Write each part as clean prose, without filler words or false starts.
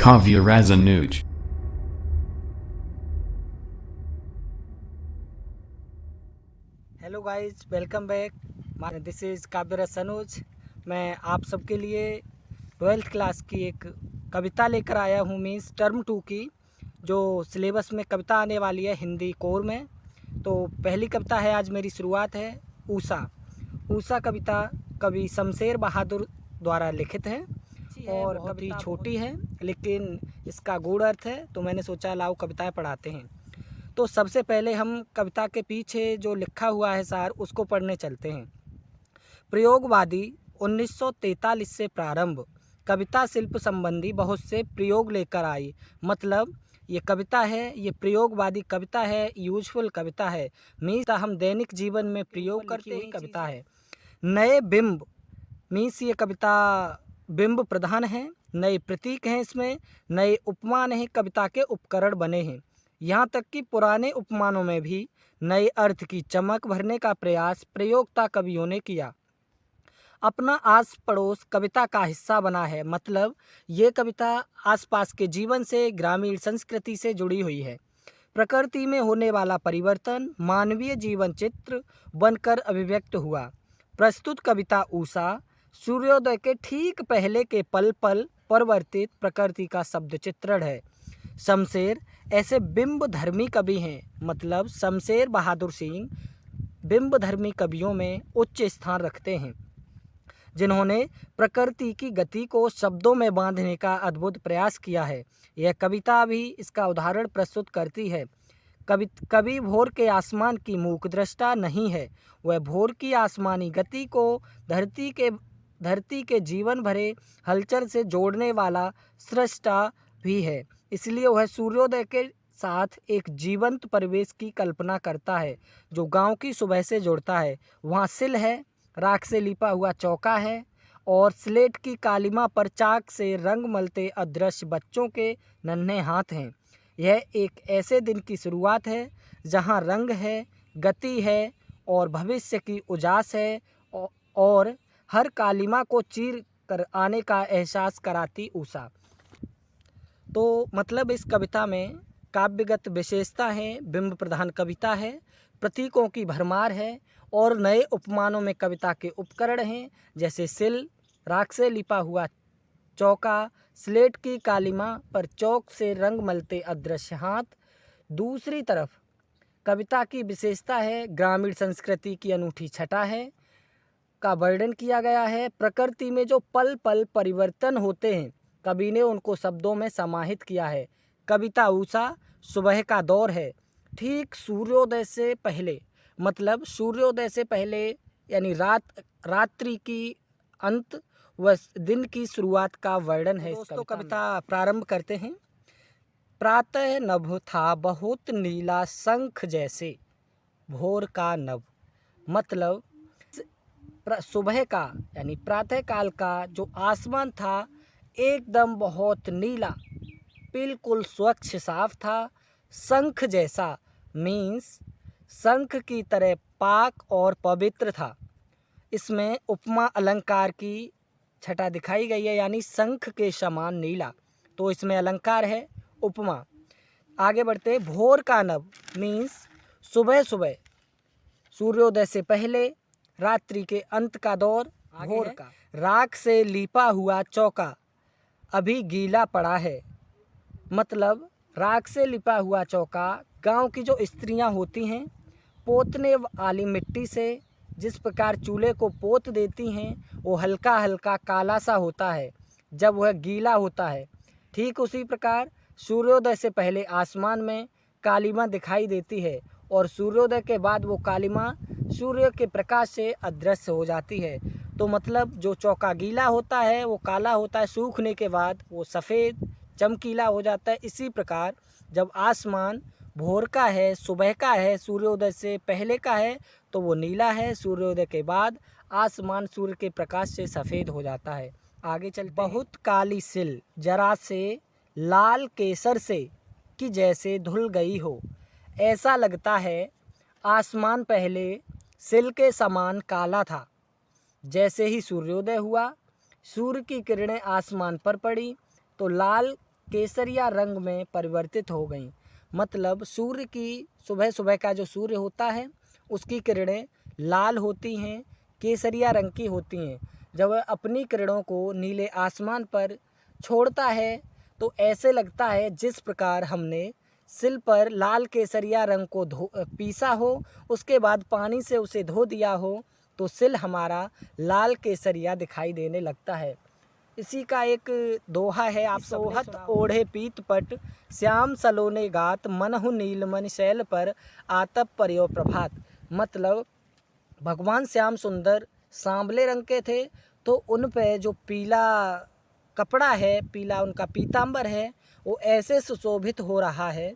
Kavya Razanuj. Hello guys, welcome back. This is काव्य सनोज। मैं आप सबके लिए 12th क्लास की एक कविता लेकर आया हूँ, मीन्स टर्म 2 की, जो सिलेबस में कविता आने वाली है हिंदी कोर में। तो पहली कविता है, आज मेरी शुरुआत है ऊषा। ऊषा कविता कवि शमशेर बहादुर द्वारा लिखित है और बहुत ही छोटी है, लेकिन इसका गूढ़ अर्थ है, तो मैंने सोचा लाओ कविताएं पढ़ाते हैं। तो सबसे पहले हम कविता के पीछे जो लिखा हुआ है सार, उसको पढ़ने चलते हैं। प्रयोगवादी 1943 से प्रारंभ, कविता शिल्प संबंधी बहुत से प्रयोग लेकर आई। मतलब ये कविता है, ये प्रयोगवादी कविता है, यूजफुल कविता है, मीन्स हम दैनिक जीवन में प्रयोग करते ही कविता है। नए बिंब, मीन्स ये कविता बिंब प्रधान है, नए प्रतीक हैं इसमें, नए उपमान हैं, कविता के उपकरण बने हैं। यहाँ तक कि पुराने उपमानों में भी नए अर्थ की चमक भरने का प्रयास प्रयोक्ता कवियों ने किया। अपना आस पड़ोस कविता का हिस्सा बना है, मतलब ये कविता आसपास के जीवन से, ग्रामीण संस्कृति से जुड़ी हुई है। प्रकृति में होने वाला परिवर्तन मानवीय जीवन चित्र बनकर अभिव्यक्त हुआ। प्रस्तुत कविता ऊषा सूर्योदय के ठीक पहले के पल पल परिवर्तित प्रकृति का शब्द चित्रण है। शमशेर ऐसे बिंब धर्मी कवि हैं, मतलब शमशेर बहादुर सिंह बिंब धर्मी कवियों में उच्च स्थान रखते हैं, जिन्होंने प्रकृति की गति को शब्दों में बांधने का अद्भुत प्रयास किया है। यह कविता भी इसका उदाहरण प्रस्तुत करती है। कवि भोर के आसमान की मूक दृष्टा नहीं है, वह भोर की आसमानी गति को धरती के जीवन भरे हलचल से जोड़ने वाला सृष्टा भी है। इसलिए वह सूर्योदय के साथ एक जीवंत परिवेश की कल्पना करता है, जो गांव की सुबह से जुड़ता है। वहाँ सिल है, राख से लिपा हुआ चौका है और स्लेट की कालिमा पर चाक से रंग मलते अदृश्य बच्चों के नन्हे हाथ हैं। यह एक ऐसे दिन की शुरुआत है जहाँ रंग है, गति है और भविष्य की उजास है, और हर कालिमा को चीर कर आने का एहसास कराती ऊषा। तो मतलब इस कविता में काव्यगत विशेषता है, बिंब प्रधान कविता है, प्रतीकों की भरमार है और नए उपमानों में कविता के उपकरण हैं, जैसे सिल, राख से लिपा हुआ चौका, स्लेट की कालिमा पर चौक से रंग मलते अदृश्य हाथ। दूसरी तरफ कविता की विशेषता है, ग्रामीण संस्कृति की अनूठी छटा है का वर्णन किया गया है। प्रकृति में जो पल पल परिवर्तन होते हैं, कवि ने उनको शब्दों में समाहित किया है। कविता ऊषा सुबह का दौर है, ठीक सूर्योदय से पहले, मतलब सूर्योदय से पहले यानी रात्रि की अंत व दिन की शुरुआत का वर्णन है। दोस्तों कविता प्रारंभ करते हैं। प्रातः नभ था बहुत नीला शंख जैसे, भोर का नभ, मतलब सुबह का यानी प्रातः काल का जो आसमान था एकदम बहुत नीला, बिल्कुल स्वच्छ साफ था। शंख जैसा मीन्स शंख की तरह पाक और पवित्र था। इसमें उपमा अलंकार की छटा दिखाई गई है, यानी शंख के समान नीला, तो इसमें अलंकार है, उपमा। आगे बढ़ते, भोर का नभ मीन्स सुबह सुबह, सूर्योदय से पहले, रात्रि के अंत का दौर, भोर का। राख से लिपा हुआ चौका अभी गीला पड़ा है, मतलब राख से लिपा हुआ चौका गांव की जो स्त्रियां होती हैं, पोतने वाली मिट्टी से जिस प्रकार चूल्हे को पोत देती हैं, वो हल्का हल्का काला सा होता है जब वह गीला होता है। ठीक उसी प्रकार सूर्योदय से पहले आसमान में कालिमा दिखाई देती है और सूर्योदय के बाद वो कालिमा सूर्य के प्रकाश से अदृश्य हो जाती है। तो मतलब जो चौका गीला होता है वो काला होता है, सूखने के बाद वो सफ़ेद चमकीला हो जाता है। इसी प्रकार जब आसमान भोर का है, सुबह का है, सूर्योदय से पहले का है, तो वो नीला है, सूर्योदय के बाद आसमान सूर्य के प्रकाश से सफ़ेद हो जाता है। आगे चलते, बहुत काली सिल जरा से लाल केसर से कि जैसे धुल गई हो, ऐसा लगता है आसमान पहले सिल के समान काला था। जैसे ही सूर्योदय हुआ, सूर्य की किरणें आसमान पर पड़ी तो लाल केसरिया रंग में परिवर्तित हो गईं। मतलब सूर्य की सुबह सुबह का जो सूर्य होता है उसकी किरणें लाल होती हैं, केसरिया रंग की होती हैं। जब वह अपनी किरणों को नीले आसमान पर छोड़ता है तो ऐसे लगता है जिस प्रकार हमने सिल पर लाल केसरिया रंग को पीसा हो, उसके बाद पानी से उसे धो दिया हो तो सिल हमारा लाल केसरिया दिखाई देने लगता है। इसी का एक दोहा है, आप सोहत ओढ़े पीत पट, श्याम सलोने गात, मनहु नीलमणि शैल पर आतप पर्यो प्रभात। मतलब भगवान श्याम सुंदर सांवले रंग के थे, तो उन पे जो पीला कपड़ा है, पीला उनका पीतांबर है, वो ऐसे सुशोभित हो रहा है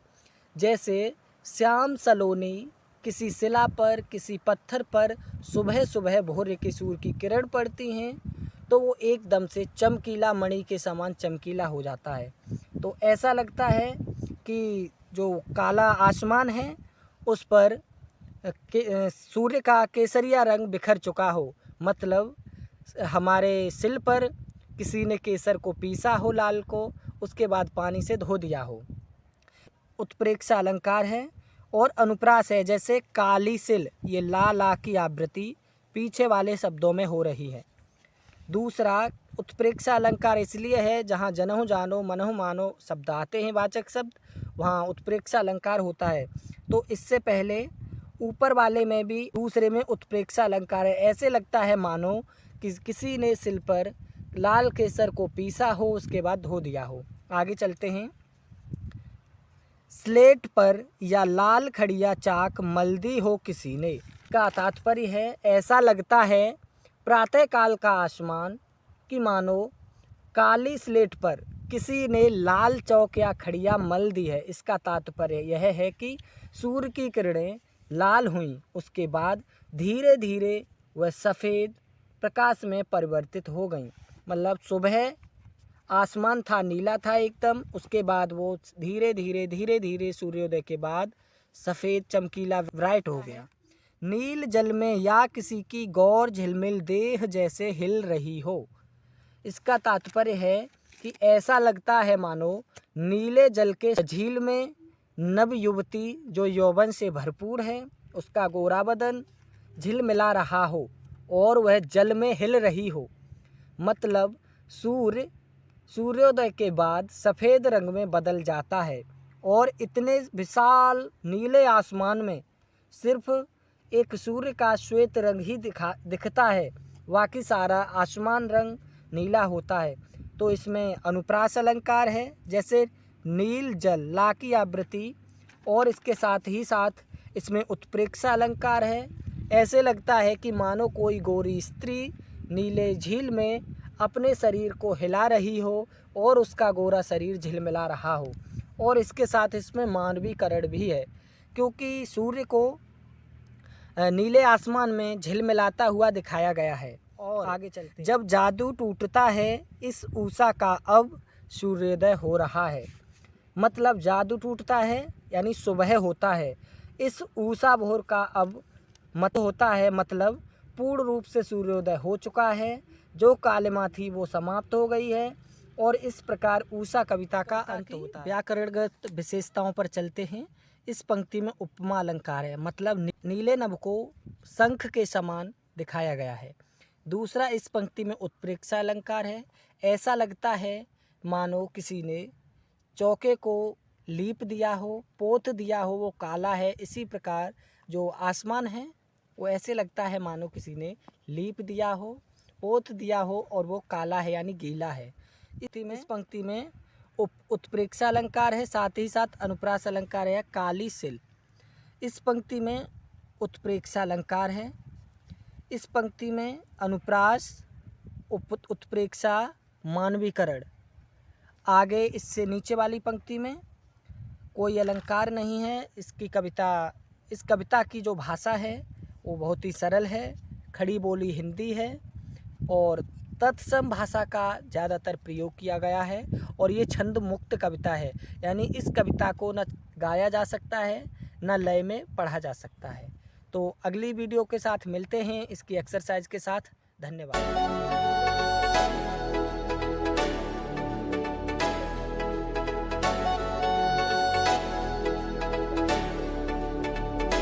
जैसे श्याम सलोनी किसी शिला पर, किसी पत्थर पर सुबह सुबह भोर की सूर्य की किरण पड़ती हैं तो वो एकदम से चमकीला मणि के समान चमकीला हो जाता है। तो ऐसा लगता है कि जो काला आसमान है उस पर सूर्य का केसरिया रंग बिखर चुका हो। मतलब हमारे सिल पर किसी ने केसर को पीसा हो लाल को, उसके बाद पानी से धो दिया हो। उत्प्रेक्षा अलंकार है और अनुप्रास है, जैसे काली सिल, ये ला की आवृत्ति पीछे वाले शब्दों में हो रही है। दूसरा उत्प्रेक्षा अलंकार इसलिए है जहाँ जनहु जानो मनहु मानो शब्द आते हैं, वाचक शब्द, वहाँ उत्प्रेक्षा अलंकार होता है। तो इससे पहले ऊपर वाले में भी दूसरे में उत्प्रेक्षा अलंकार है। ऐसे लगता है मानो कि किसी ने सिल पर लाल केसर को पीसा हो, उसके बाद धो दिया हो। आगे चलते हैं। स्लेट पर या लाल खड़िया चाक मल्दी हो किसी ने, का तात्पर्य है ऐसा लगता है प्रातःकाल का आसमान कि मानो काली स्लेट पर किसी ने लाल चौक या खड़िया मल दी है। इसका तात्पर्य यह है कि सूर्य की किरणें लाल हुईं, उसके बाद धीरे धीरे वह सफ़ेद प्रकाश में परिवर्तित हो गईं। मतलब सुबह आसमान था, नीला था एकदम, उसके बाद वो धीरे धीरे सूर्योदय के बाद सफ़ेद चमकीला ब्राइट हो गया। नील जल में या किसी की गौर झिलमिल देह जैसे हिल रही हो। इसका तात्पर्य है कि ऐसा लगता है मानो नीले जल के झील में नव युवती जो यौवन से भरपूर है, उसका गोरा बदन झिलमिला रहा हो और वह जल में हिल रही हो। मतलब सूर्योदय के बाद सफ़ेद रंग में बदल जाता है और इतने विशाल नीले आसमान में सिर्फ एक सूर्य का श्वेत रंग ही दिखता है, बाकी सारा आसमान रंग नीला होता है। तो इसमें अनुप्रास अलंकार है, जैसे नील जल ला की आवृत्ति, और इसके साथ ही साथ इसमें उत्प्रेक्षा अलंकार है। ऐसे लगता है कि मानो कोई गोरी स्त्री नीले झील में अपने शरीर को हिला रही हो और उसका गोरा शरीर झिलमिला रहा हो। और इसके साथ इसमें मानवीकरण भी है, क्योंकि सूर्य को नीले आसमान में झिलमिलाता हुआ दिखाया गया है। और आगे चलते, जब जादू टूटता है इस उषा का अब सूर्योदय हो रहा है। मतलब जादू टूटता है यानी सुबह होता है, इस उषा भोर का अब मत होता है। मतलब पूर्ण रूप से सूर्योदय हो चुका है, जो कालिमा थी वो समाप्त हो गई है और इस प्रकार उषा कविता का अंत होता है। व्याकरणगत विशेषताओं पर चलते हैं। इस पंक्ति में उपमा अलंकार है, मतलब नीले नभ को शंख के समान दिखाया गया है। दूसरा, इस पंक्ति में उत्प्रेक्षा अलंकार है, ऐसा लगता है मानो किसी ने चौके को लीप दिया हो, पोत दिया हो, वो काला है। इसी प्रकार जो आसमान है वो ऐसे लगता है मानो किसी ने लीप दिया हो, पोत दिया हो और वो काला है यानी गीला है। इस पंक्ति में उत्प्रेक्षा अलंकार है, साथ ही साथ अनुप्रास अलंकार है, काली सिल। इस पंक्ति में उत्प्रेक्षा अलंकार है, इस पंक्ति में अनुप्रास, उत्प्रेक्षा, मानवीकरण। आगे इससे नीचे वाली पंक्ति में कोई अलंकार नहीं है। इस कविता की जो भाषा है वो बहुत ही सरल है, खड़ी बोली हिंदी है और तत्सम भाषा का ज़्यादातर प्रयोग किया गया है। और ये छंद मुक्त कविता है, यानी इस कविता को न गाया जा सकता है न लय में पढ़ा जा सकता है। तो अगली वीडियो के साथ मिलते हैं इसकी एक्सरसाइज के साथ। धन्यवाद।